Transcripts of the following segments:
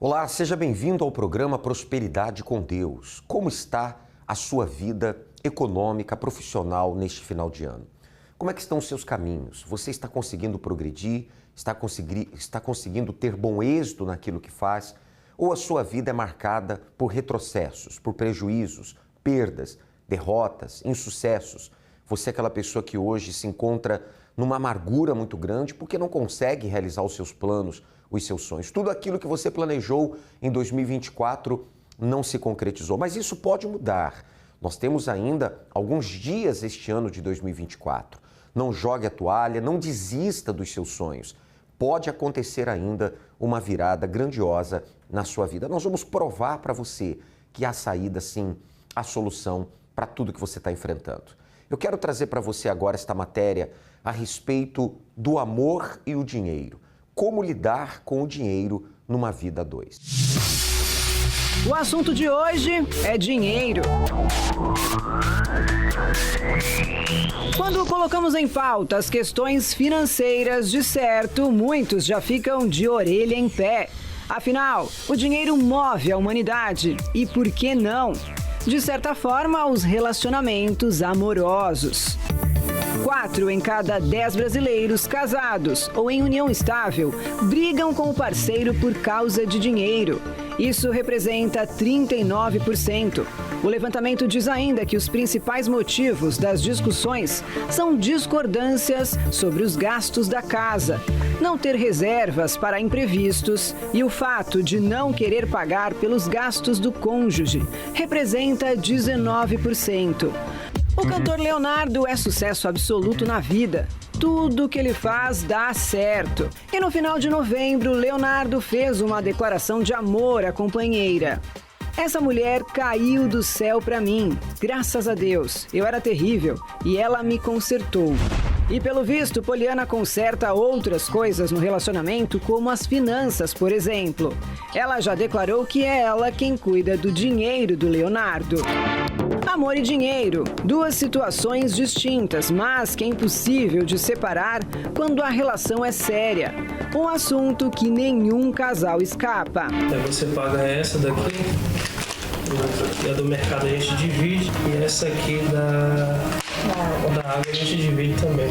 Olá, seja bem-vindo ao programa Prosperidade com Deus. Como está a sua vida econômica, profissional neste final de ano? Como é que estão os seus caminhos? Você está conseguindo progredir? Está conseguindo ter bom êxito naquilo que faz? Ou a sua vida é marcada por retrocessos, por prejuízos, perdas, derrotas, insucessos? Você é aquela pessoa que hoje se encontra numa amargura muito grande porque não consegue realizar os seus planos, os seus sonhos. Tudo aquilo que você planejou em 2024 não se concretizou, mas isso pode mudar. Nós temos ainda alguns dias este ano de 2024. Não jogue a toalha, não desista dos seus sonhos. Pode acontecer ainda uma virada grandiosa na sua vida. Nós vamos provar para você que há saída, sim, a solução para tudo que você está enfrentando. Eu quero trazer para você agora esta matéria a respeito do amor e o dinheiro. Como lidar com o dinheiro numa vida a dois. O assunto de hoje é dinheiro. Quando colocamos em pauta as questões financeiras, de certo, muitos já ficam de orelha em pé. Afinal, o dinheiro move a humanidade e, por que não, de certa forma, os relacionamentos amorosos. 4 em cada 10 brasileiros casados ou em união estável brigam com o parceiro por causa de dinheiro. Isso representa 39%. O levantamento diz ainda que os principais motivos das discussões são discordâncias sobre os gastos da casa, não ter reservas para imprevistos e o fato de não querer pagar pelos gastos do cônjuge. Representa 19%. O cantor Leonardo é sucesso absoluto na vida. Tudo que ele faz dá certo. E no final de novembro, Leonardo fez uma declaração de amor à companheira. Essa mulher caiu do céu pra mim. Graças a Deus. Eu era terrível e ela me consertou. E pelo visto, Poliana conserta outras coisas no relacionamento, como as finanças, por exemplo. Ela já declarou que é ela quem cuida do dinheiro do Leonardo. Amor e dinheiro, duas situações distintas, mas que é impossível de separar quando a relação é séria. Um assunto que nenhum casal escapa. Você paga essa daqui, a do mercado a gente divide, e essa aqui da água a gente divide também.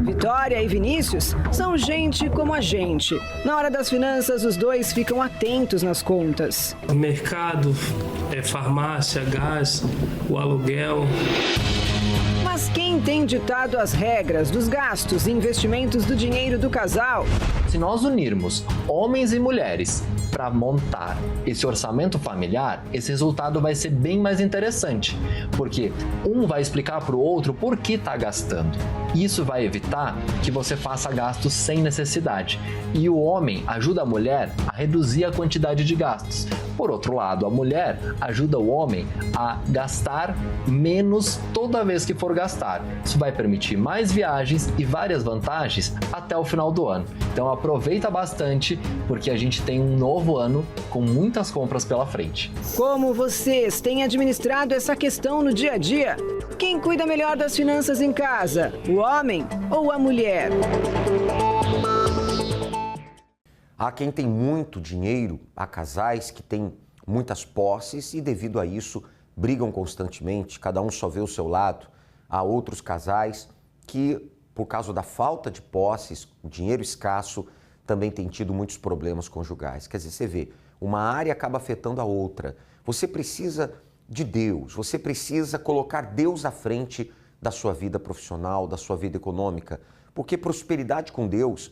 Vitória e Vinícius são gente como a gente. Na hora das finanças, os dois ficam atentos nas contas. O mercado, farmácia, gás, o aluguel. Mas quem tem ditado as regras dos gastos e investimentos do dinheiro do casal? Se nós unirmos homens e mulheres para montar esse orçamento familiar, esse resultado vai ser bem mais interessante, porque um vai explicar para o outro por que está gastando. Isso vai evitar que você faça gastos sem necessidade. E o homem ajuda a mulher a reduzir a quantidade de gastos. Por outro lado, a mulher ajuda o homem a gastar menos toda vez que for gastar. Isso vai permitir mais viagens e várias vantagens até o final do ano. Então aproveita bastante, porque a gente tem um novo ano com muitas compras pela frente. Como vocês têm administrado essa questão no dia a dia? Quem cuida melhor das finanças em casa? O homem ou a mulher? Há quem tem muito dinheiro, há casais que têm muitas posses e devido a isso brigam constantemente, cada um só vê o seu lado. Há outros casais que, por causa da falta de posses, o dinheiro escasso, também têm tido muitos problemas conjugais. Quer dizer, você vê, uma área acaba afetando a outra. Você precisa de Deus, você precisa colocar Deus à frente da sua vida profissional, da sua vida econômica, porque prosperidade com Deus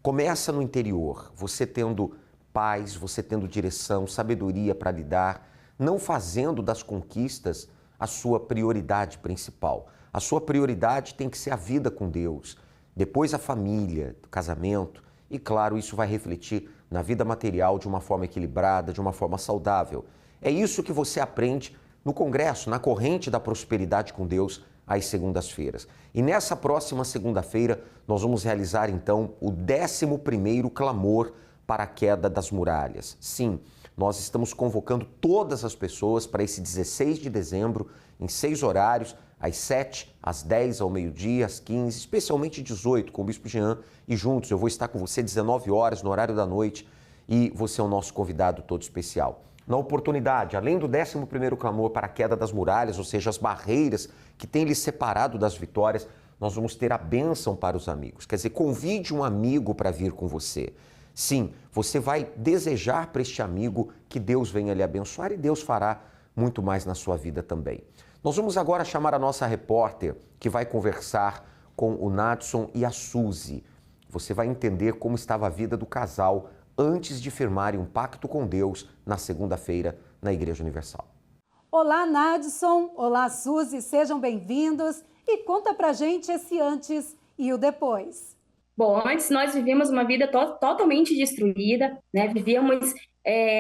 começa no interior, você tendo paz, você tendo direção, sabedoria para lidar, não fazendo das conquistas a sua prioridade principal. A sua prioridade tem que ser a vida com Deus, depois a família, o casamento, e claro, isso vai refletir na vida material de uma forma equilibrada, de uma forma saudável. É isso que você aprende no Congresso, na Corrente da Prosperidade com Deus, às segundas-feiras. E nessa próxima segunda-feira, nós vamos realizar então o 11º clamor para a queda das muralhas. Sim, nós estamos convocando todas as pessoas para esse 16 de dezembro, em 6 horários, às 7, às 10, ao meio-dia, às 15, especialmente 18, com o Bispo Jean, e juntos eu vou estar com você 19 horas, no horário da noite. e você é o nosso convidado todo especial. Na oportunidade, além do 11º clamor para a queda das muralhas, ou seja, as barreiras que têm lhe separado das vitórias, nós vamos ter a bênção para os amigos. Quer dizer, convide um amigo para vir com você. Sim, você vai desejar para este amigo que Deus venha lhe abençoar e Deus fará muito mais na sua vida também. Nós vamos agora chamar a nossa repórter que vai conversar com o Nadson e a Suzy. Você vai entender como estava a vida do casal antes de firmarem um pacto com Deus na segunda-feira na Igreja Universal. Olá, Nadson. Olá, Suzy. Sejam bem-vindos. E conta pra gente esse antes e o depois. Bom, antes nós vivíamos uma vida totalmente destruída, né? Vivíamos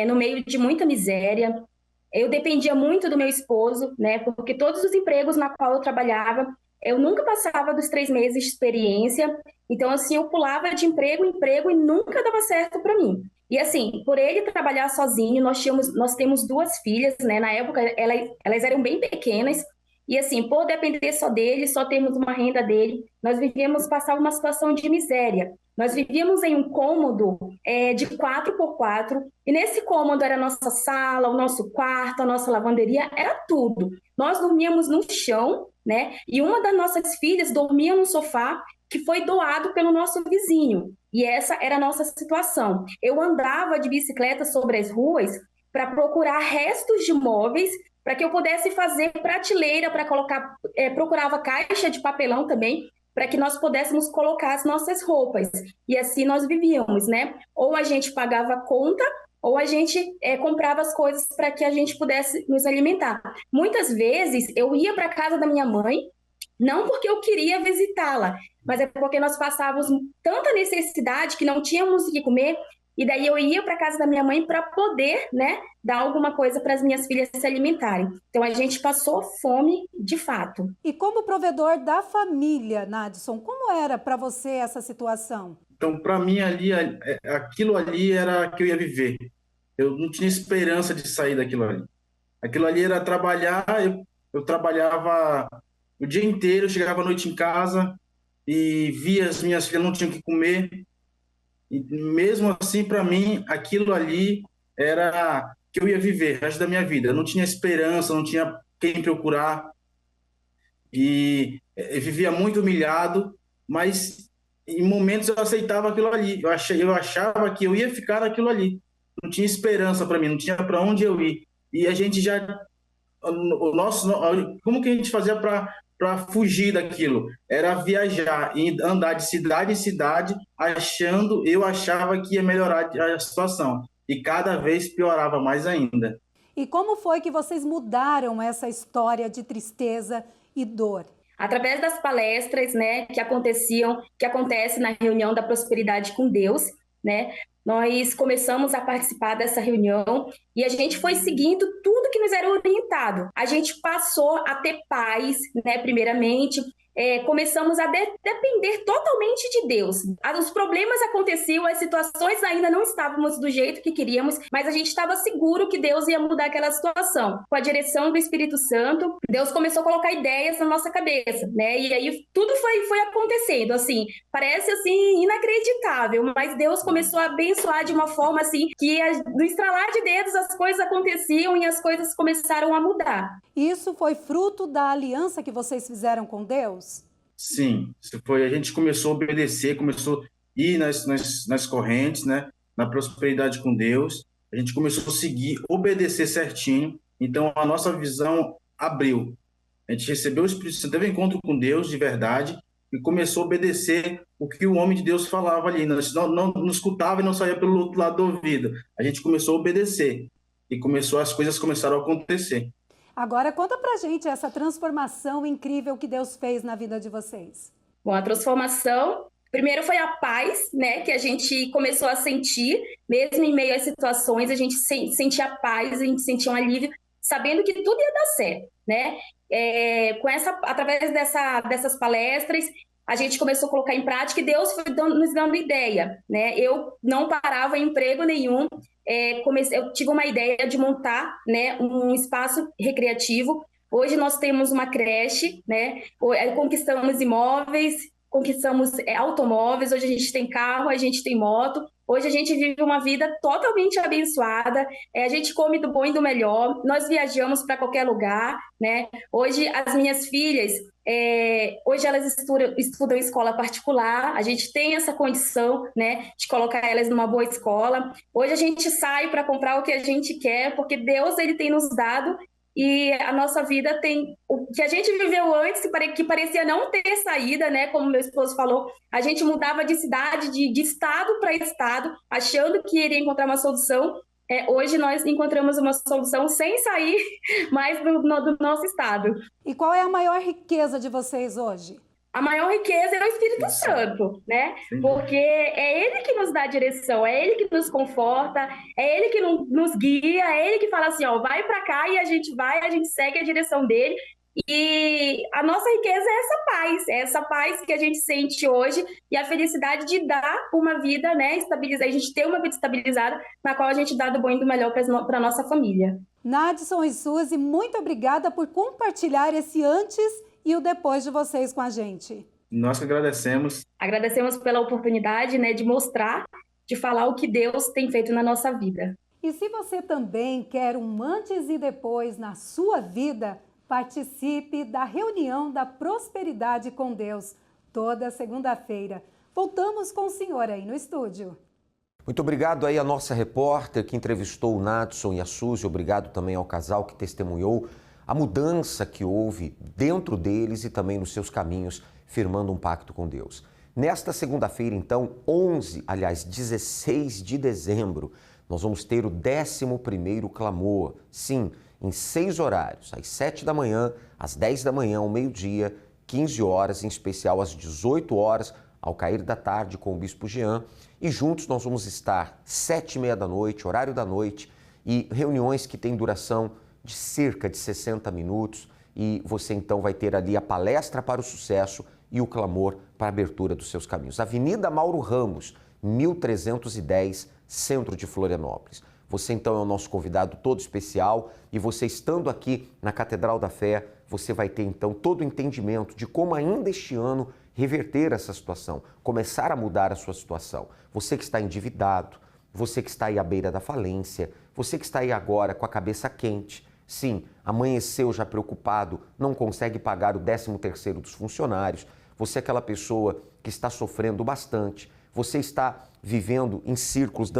no meio de muita miséria. Eu dependia muito do meu esposo, né? Porque todos os empregos na qual eu trabalhava, eu nunca passava dos 3 meses de experiência. Então, assim, eu pulava de emprego em emprego e nunca dava certo para mim. E, assim, por ele trabalhar sozinho, nós temos 2 filhas, né? Na época, elas eram bem pequenas. E, assim, por depender só dele, só termos uma renda dele, nós passar uma situação de miséria. Nós vivíamos em um cômodo de 4x4, e nesse cômodo era a nossa sala, o nosso quarto, a nossa lavanderia, era tudo. Nós dormíamos no chão, né? E uma das nossas filhas dormia no sofá que foi doado pelo nosso vizinho. E essa era a nossa situação. Eu andava de bicicleta sobre as ruas para procurar restos de móveis para que eu pudesse fazer prateleira para colocar, procurava caixa de papelão também, para que nós pudéssemos colocar as nossas roupas. E assim nós vivíamos, né? Ou a gente pagava a conta, ou a gente comprava as coisas para que a gente pudesse nos alimentar. Muitas vezes eu ia para a casa da minha mãe, não porque eu queria visitá-la, mas é porque nós passávamos tanta necessidade que não tínhamos o que comer, e daí eu ia para a casa da minha mãe para poder, né, dar alguma coisa para as minhas filhas se alimentarem. Então a gente passou fome de fato. E como provedor da família, Nadson, como era para você essa situação? Então, para mim, aquilo ali era que eu ia viver. Eu não tinha esperança de sair daquilo ali. Aquilo ali era trabalhar, eu trabalhava o dia inteiro, chegava à noite em casa e via as minhas filhas não tinham o que comer. E mesmo assim, para mim, aquilo ali era que eu ia viver o resto da minha vida. Eu não tinha esperança, não tinha quem procurar. E eu vivia muito humilhado, mas em momentos eu aceitava aquilo ali. Eu achava que eu ia ficar naquilo ali. Não tinha esperança para mim, não tinha para onde eu ir. E a gente já... como que a gente fazia para fugir daquilo? Era viajar e andar de cidade em cidade, eu achava que ia melhorar a situação. E cada vez piorava mais ainda. E como foi que vocês mudaram essa história de tristeza e dor? Através das palestras, né, que acontece na reunião da prosperidade com Deus, né? Nós começamos a participar dessa reunião e a gente foi seguindo tudo que nos era orientado. A gente passou a ter paz, né, primeiramente. Começamos a depender totalmente de Deus. Os problemas aconteciam, as situações ainda não estávamos do jeito que queríamos, mas a gente estava seguro que Deus ia mudar aquela situação. Com a direção do Espírito Santo, Deus começou a colocar ideias na nossa cabeça, né? E aí tudo foi acontecendo, assim, parece assim inacreditável, mas Deus começou a abençoar de uma forma assim que no estralar de dedos as coisas aconteciam e as coisas começaram a mudar. Isso foi fruto da aliança que vocês fizeram com Deus? Sim, a gente começou a obedecer, começou a ir nas correntes, né? Na prosperidade com Deus. A gente começou a seguir, obedecer certinho. Então, a nossa visão abriu. A gente recebeu o Espírito Santo, teve um encontro com Deus de verdade e começou a obedecer o que o homem de Deus falava ali. Nós não escutava e não saía pelo outro lado do ouvido. A gente começou a obedecer e as coisas começaram a acontecer. Agora conta pra gente essa transformação incrível que Deus fez na vida de vocês. Bom, a transformação, primeiro foi a paz, né, que a gente começou a sentir, mesmo em meio às situações, a gente sentia paz, a gente sentia um alívio, sabendo que tudo ia dar certo, né? Através dessas palestras, a gente começou a colocar em prática e Deus foi nos dando ideia, né? Eu não parava em emprego nenhum, eu tive uma ideia de montar, né, um espaço recreativo. Hoje nós temos uma creche, né? Conquistamos imóveis, conquistamos automóveis, hoje a gente tem carro, a gente tem moto. Hoje a gente vive uma vida totalmente abençoada, a gente come do bom e do melhor, nós viajamos para qualquer lugar, né? Hoje as minhas filhas, hoje elas estudam em escola particular, a gente tem essa condição, né, de colocar elas numa boa escola. Hoje a gente sai para comprar o que a gente quer, porque Deus ele tem nos dado. E a nossa vida tem o que a gente viveu antes, que parecia não ter saída, né? Como meu esposo falou, a gente mudava de cidade, de estado para estado, achando que iria encontrar uma solução. Hoje nós encontramos uma solução sem sair mais do nosso estado. E qual é a maior riqueza de vocês hoje? A maior riqueza é o Espírito Santo, né? Porque é Ele que nos dá a direção, é Ele que nos conforta, é Ele que nos guia, é Ele que fala assim, ó, vai para cá e a gente vai, a gente segue a direção dele. E a nossa riqueza é essa paz que a gente sente hoje e a felicidade de dar uma vida, né, estabilizada, a gente ter uma vida estabilizada na qual a gente dá do bom e do melhor para a nossa família. Nadson e Suzy, muito obrigada por compartilhar esse antes e o depois de vocês com a gente. Nós que agradecemos. Agradecemos pela oportunidade, né, de mostrar, de falar o que Deus tem feito na nossa vida. E se você também quer um antes e depois na sua vida, participe da reunião da Prosperidade com Deus, toda segunda-feira. Voltamos com o senhor aí no estúdio. Muito obrigado aí à nossa repórter que entrevistou o Nadson e a Suzy. Obrigado também ao casal que testemunhou a mudança que houve dentro deles e também nos seus caminhos, firmando um pacto com Deus. Nesta segunda-feira, então, 16 de dezembro, nós vamos ter o 11º clamor. Sim, em 6 horários, às 7 da manhã, às 10 da manhã, ao meio-dia, 15 horas, em especial às 18 horas, ao cair da tarde, com o Bispo Jean. E juntos nós vamos estar 7h30 da noite, horário da noite, e reuniões que têm duração de cerca de 60 minutos, e você então vai ter ali a palestra para o sucesso e o clamor para a abertura dos seus caminhos. Avenida Mauro Ramos, 1310, centro de Florianópolis. Você então é o nosso convidado todo especial e você estando aqui na Catedral da Fé, você vai ter então todo o entendimento de como ainda este ano reverter essa situação, começar a mudar a sua situação. Você que está endividado, você que está aí à beira da falência, você que está aí agora com a cabeça quente, sim, amanheceu já preocupado, não consegue pagar o 13º dos funcionários, você é aquela pessoa que está sofrendo bastante, você está vivendo em círculos,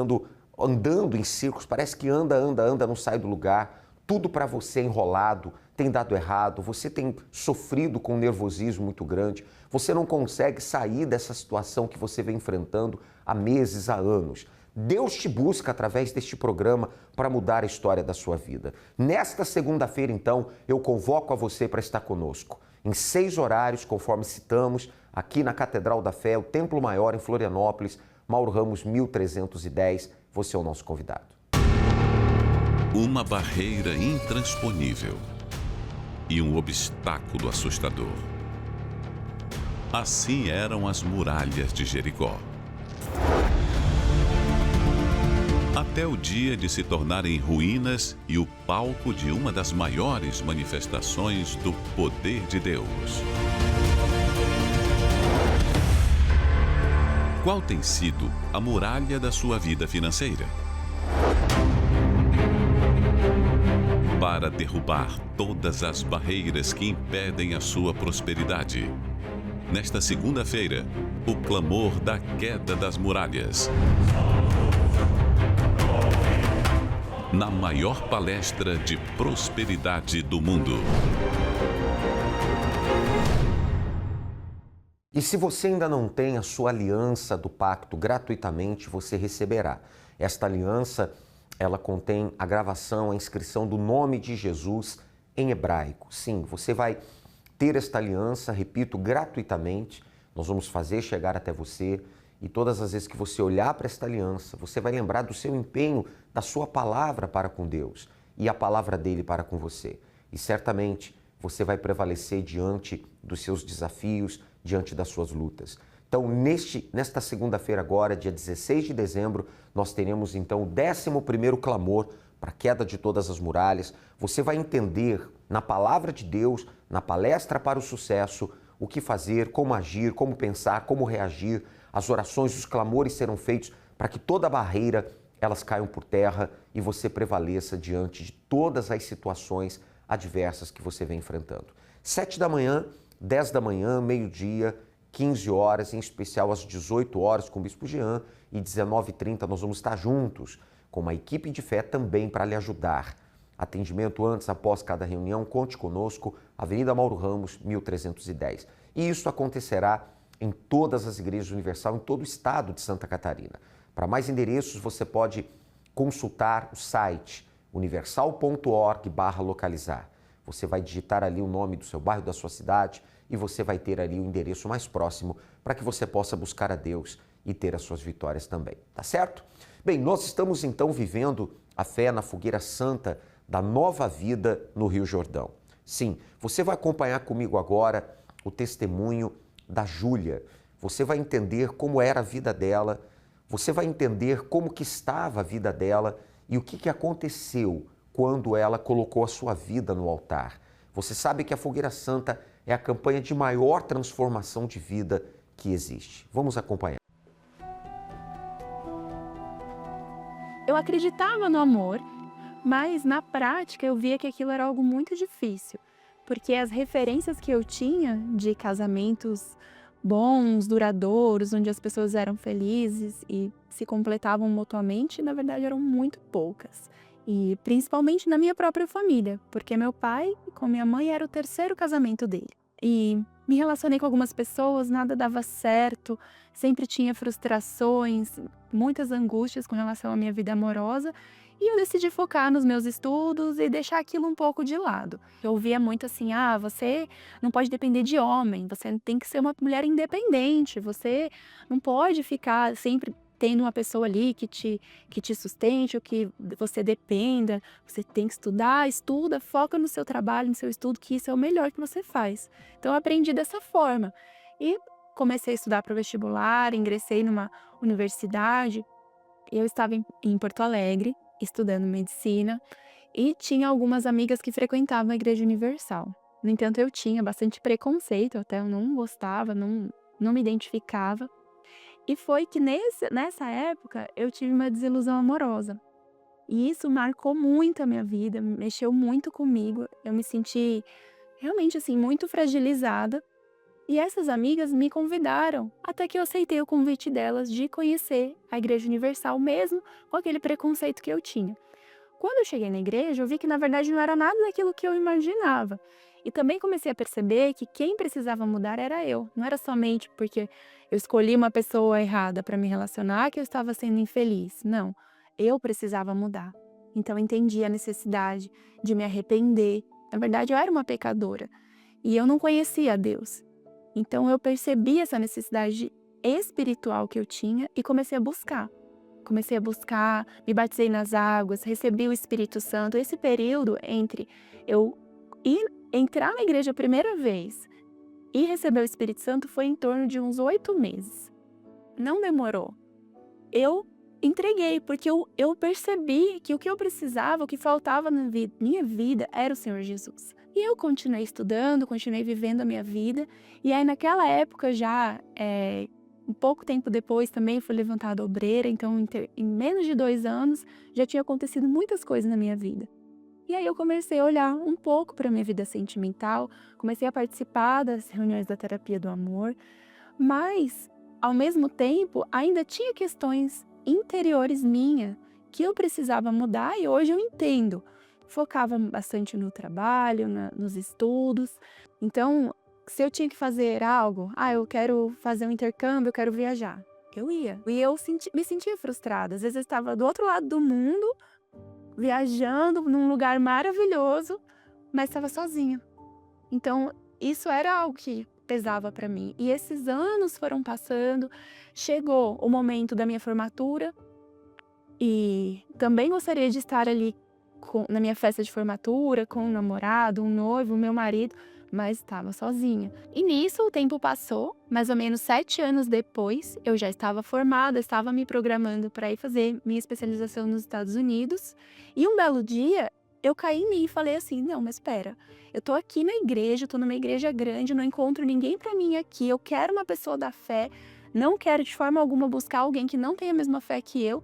andando em círculos, parece que anda, não sai do lugar, tudo para você é enrolado, tem dado errado, você tem sofrido com um nervosismo muito grande, você não consegue sair dessa situação que você vem enfrentando há meses, há anos. Deus te busca através deste programa para mudar a história da sua vida. Nesta segunda-feira, então, eu convoco a você para estar conosco. Em 6 horários, conforme citamos, aqui na Catedral da Fé, o Templo Maior em Florianópolis, Mauro Ramos 1310, você é o nosso convidado. Uma barreira intransponível e um obstáculo assustador. Assim eram as muralhas de Jericó. Até o dia de se tornarem ruínas e o palco de uma das maiores manifestações do poder de Deus. Qual tem sido a muralha da sua vida financeira? Para derrubar todas as barreiras que impedem a sua prosperidade. Nesta segunda-feira, o clamor da queda das muralhas. Na maior palestra de prosperidade do mundo. E se você ainda não tem a sua aliança do pacto gratuitamente, você receberá. Esta aliança, ela contém a gravação, a inscrição do nome de Jesus em hebraico. Sim, você vai ter esta aliança, repito, gratuitamente. Nós vamos fazer chegar até você. E todas as vezes que você olhar para esta aliança, você vai lembrar do seu empenho, da sua palavra para com Deus e a palavra dele para com você. E certamente você vai prevalecer diante dos seus desafios, diante das suas lutas. Então, nesta segunda-feira agora, dia 16 de dezembro, nós teremos então o 11º clamor para a queda de todas as muralhas. Você vai entender na palavra de Deus, na palestra para o sucesso, o que fazer, como agir, como pensar, como reagir. As orações, os clamores serão feitos para que toda barreira elas caiam por terra e você prevaleça diante de todas as situações adversas que você vem enfrentando. 7 da manhã, 10 da manhã, meio-dia, 15 horas, em especial às 18 horas com o Bispo Jean, e 19h30 nós vamos estar juntos com uma equipe de fé também para lhe ajudar. Atendimento antes, após cada reunião, conte conosco, Avenida Mauro Ramos, 1310. E isso acontecerá em todas as igrejas Universal, em todo o estado de Santa Catarina. Para mais endereços, você pode consultar o site universal.org/localizar. Você vai digitar ali o nome do seu bairro, da sua cidade, e você vai ter ali o endereço mais próximo para que você possa buscar a Deus e ter as suas vitórias também, tá certo? Bem, nós estamos então vivendo a fé na fogueira santa da nova vida no Rio Jordão. Sim, você vai acompanhar comigo agora o testemunho da Júlia. Você vai entender como era a vida dela, você vai entender como que estava a vida dela e o que aconteceu quando ela colocou a sua vida no altar. Você sabe que a Fogueira Santa é a campanha de maior transformação de vida que existe. Vamos acompanhar. Eu acreditava no amor, mas na prática eu via que aquilo era algo muito difícil, porque as referências que eu tinha de casamentos bons, duradouros, onde as pessoas eram felizes e se completavam mutuamente, na verdade eram muito poucas. E principalmente na minha própria família, porque meu pai com minha mãe era o terceiro casamento dele. E me relacionei com algumas pessoas, nada dava certo, sempre tinha frustrações, muitas angústias com relação à minha vida amorosa. E eu decidi focar nos meus estudos e deixar aquilo um pouco de lado. Eu ouvia muito assim, você não pode depender de homem, você tem que ser uma mulher independente, você não pode ficar sempre tendo uma pessoa ali que te sustente ou que você dependa. Você tem que estudar, estuda, foca no seu trabalho, no seu estudo, que isso é o melhor que você faz. Então eu aprendi dessa forma. E comecei a estudar para o vestibular, ingressei numa universidade. Eu estava em Porto Alegre, estudando medicina, e tinha algumas amigas que frequentavam a Igreja Universal. No entanto, eu tinha bastante preconceito, até eu não gostava, não me identificava. E foi que nessa época eu tive uma desilusão amorosa. E isso marcou muito a minha vida, mexeu muito comigo. Eu me senti realmente assim muito fragilizada. E essas amigas me convidaram, até que eu aceitei o convite delas de conhecer a Igreja Universal, mesmo com aquele preconceito que eu tinha. Quando eu cheguei na igreja, eu vi que na verdade não era nada daquilo que eu imaginava. E também comecei a perceber que quem precisava mudar era eu. Não era somente porque eu escolhi uma pessoa errada para me relacionar que eu estava sendo infeliz. Não, eu precisava mudar. Então eu entendi a necessidade de me arrepender. Na verdade, eu era uma pecadora e eu não conhecia a Deus. Então eu percebi essa necessidade espiritual que eu tinha e comecei a buscar. Me batizei nas águas, recebi o Espírito Santo. Esse período entre eu entrar na igreja a primeira vez e receber o Espírito Santo foi em torno de uns 8 meses. Não demorou. Eu entreguei, porque eu percebi que o que eu precisava, o que faltava na minha vida era o Senhor Jesus. E eu continuei estudando, continuei vivendo a minha vida. E aí naquela época já, um pouco tempo depois também fui levantada obreira. Então em menos de 2 anos já tinha acontecido muitas coisas na minha vida. E aí eu comecei a olhar um pouco para a minha vida sentimental, comecei a participar das reuniões da terapia do amor, mas, ao mesmo tempo, ainda tinha questões interiores minhas que eu precisava mudar e hoje eu entendo. Focava bastante no trabalho, nos estudos. Então, se eu tinha que fazer algo, eu quero fazer um intercâmbio, eu quero viajar, eu ia. E eu me sentia frustrada, às vezes eu estava do outro lado do mundo, viajando num lugar maravilhoso, mas estava sozinha. Então, isso era algo que pesava para mim. E esses anos foram passando, chegou o momento da minha formatura e também gostaria de estar ali na minha festa de formatura, com um namorado, um noivo, meu marido, mas estava sozinha. E nisso o tempo passou, mais ou menos 7 anos depois, eu já estava formada, estava me programando para ir fazer minha especialização nos Estados Unidos. E um belo dia, eu caí em mim e falei assim, não, mas espera, eu tô aqui na igreja, tô numa igreja grande, não encontro ninguém para mim aqui, eu quero uma pessoa da fé, não quero de forma alguma buscar alguém que não tenha a mesma fé que eu.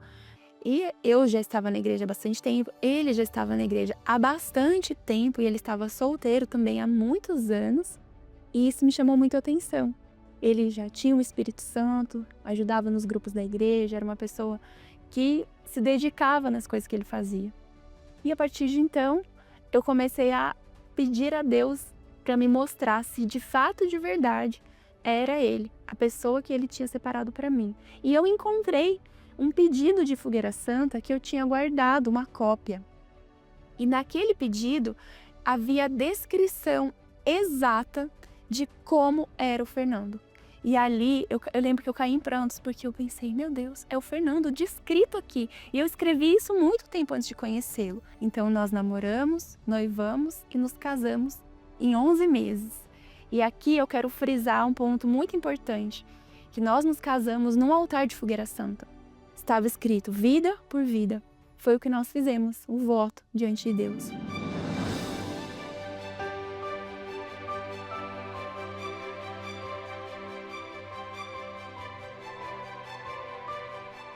E eu já estava na igreja há bastante tempo, ele já estava na igreja há bastante tempo e ele estava solteiro também há muitos anos. E isso me chamou muito a atenção. Ele já tinha o Espírito Santo, ajudava nos grupos da igreja, era uma pessoa que se dedicava nas coisas que ele fazia. E a partir de então, eu comecei a pedir a Deus para me mostrar se de fato, de verdade, era ele, a pessoa que ele tinha separado para mim. E eu encontrei um pedido de fogueira santa que eu tinha guardado, uma cópia. E naquele pedido havia a descrição exata de como era o Fernando. E ali eu lembro que eu caí em prantos, porque eu pensei, meu Deus, é o Fernando descrito aqui. E eu escrevi isso muito tempo antes de conhecê-lo. Então nós namoramos, noivamos e nos casamos em 11 meses. E aqui eu quero frisar um ponto muito importante, que nós nos casamos num altar de fogueira santa. Estava escrito vida por vida. Foi o que nós fizemos, o voto diante de Deus.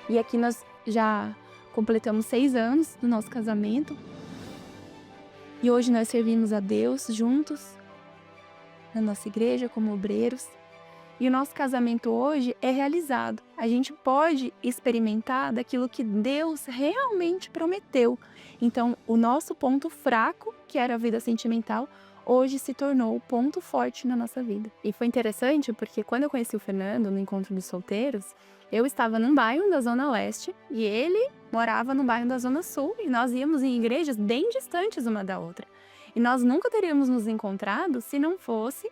E aqui nós já completamos 6 anos do nosso casamento. E hoje nós servimos a Deus juntos, na nossa igreja, como obreiros. E o nosso casamento hoje é realizado. A gente pode experimentar daquilo que Deus realmente prometeu. Então, o nosso ponto fraco, que era a vida sentimental, hoje se tornou o ponto forte na nossa vida. E foi interessante porque quando eu conheci o Fernando no Encontro dos Solteiros, eu estava num bairro da Zona Leste e ele morava no bairro da Zona Sul e nós íamos em igrejas bem distantes uma da outra. E nós nunca teríamos nos encontrado se não fosse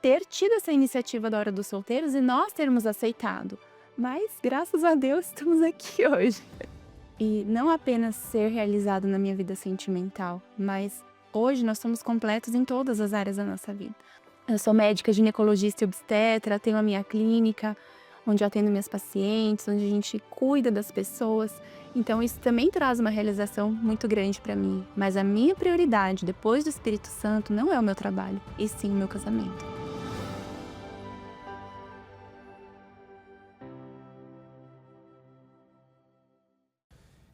ter tido essa iniciativa da Hora dos Solteiros e nós termos aceitado. Mas, graças a Deus, estamos aqui hoje. E não apenas ser realizado na minha vida sentimental, mas hoje nós somos completos em todas as áreas da nossa vida. Eu sou médica, ginecologista e obstetra, tenho a minha clínica, onde eu atendo minhas pacientes, onde a gente cuida das pessoas. Então isso também traz uma realização muito grande para mim. Mas a minha prioridade, depois do Espírito Santo, não é o meu trabalho, e sim o meu casamento.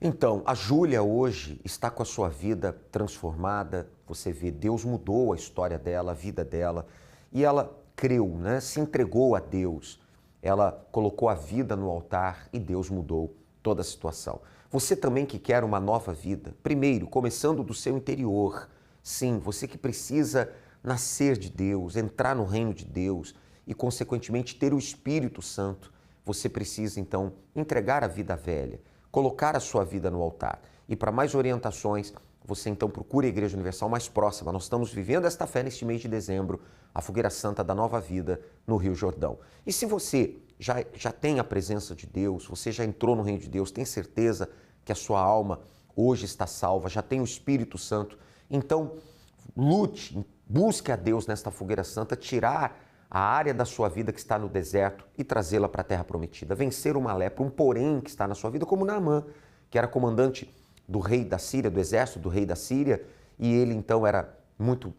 Então, a Júlia hoje está com a sua vida transformada. Você vê, Deus mudou a história dela, a vida dela. E ela creu, né? Se entregou a Deus. Ela colocou a vida no altar e Deus mudou toda a situação. Você também que quer uma nova vida, primeiro, começando do seu interior. Sim, você que precisa nascer de Deus, entrar no reino de Deus e, consequentemente, ter o Espírito Santo. Você precisa, então, entregar a vida velha, colocar a sua vida no altar. E para mais orientações, você então procure a Igreja Universal mais próxima. Nós estamos vivendo esta fé neste mês de dezembro, a Fogueira Santa da Nova Vida no Rio Jordão. E se você já tem a presença de Deus, você já entrou no reino de Deus, tem certeza que a sua alma hoje está salva, já tem o Espírito Santo, então lute, busque a Deus nesta Fogueira Santa, tirar a área da sua vida que está no deserto e trazê-la para a terra prometida, vencer uma lepra, um porém que está na sua vida, como Naamã, que era comandante do rei da Síria, do exército do rei da Síria, e ele então era muito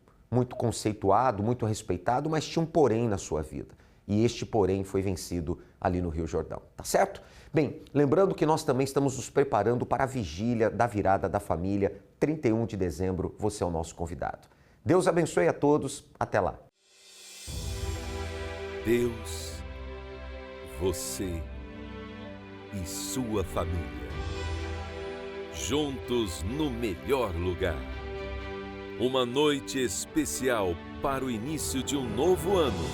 conceituado, muito respeitado, mas tinha um porém na sua vida. E este porém foi vencido ali no Rio Jordão, tá certo? Bem, lembrando que nós também estamos nos preparando para a vigília da virada da família, 31 de dezembro, você é o nosso convidado. Deus abençoe a todos, até lá. Deus, você e sua família, juntos no melhor lugar. Uma noite especial para o início de um novo ano.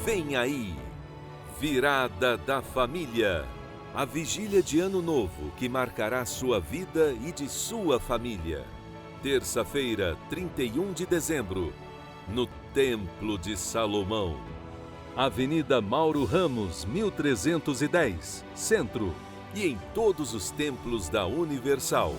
Vem aí, Virada da Família, a vigília de Ano Novo que marcará sua vida e de sua família. Terça-feira, 31 de dezembro, no Templo de Salomão. Avenida Mauro Ramos, 1310, Centro, e em todos os templos da Universal.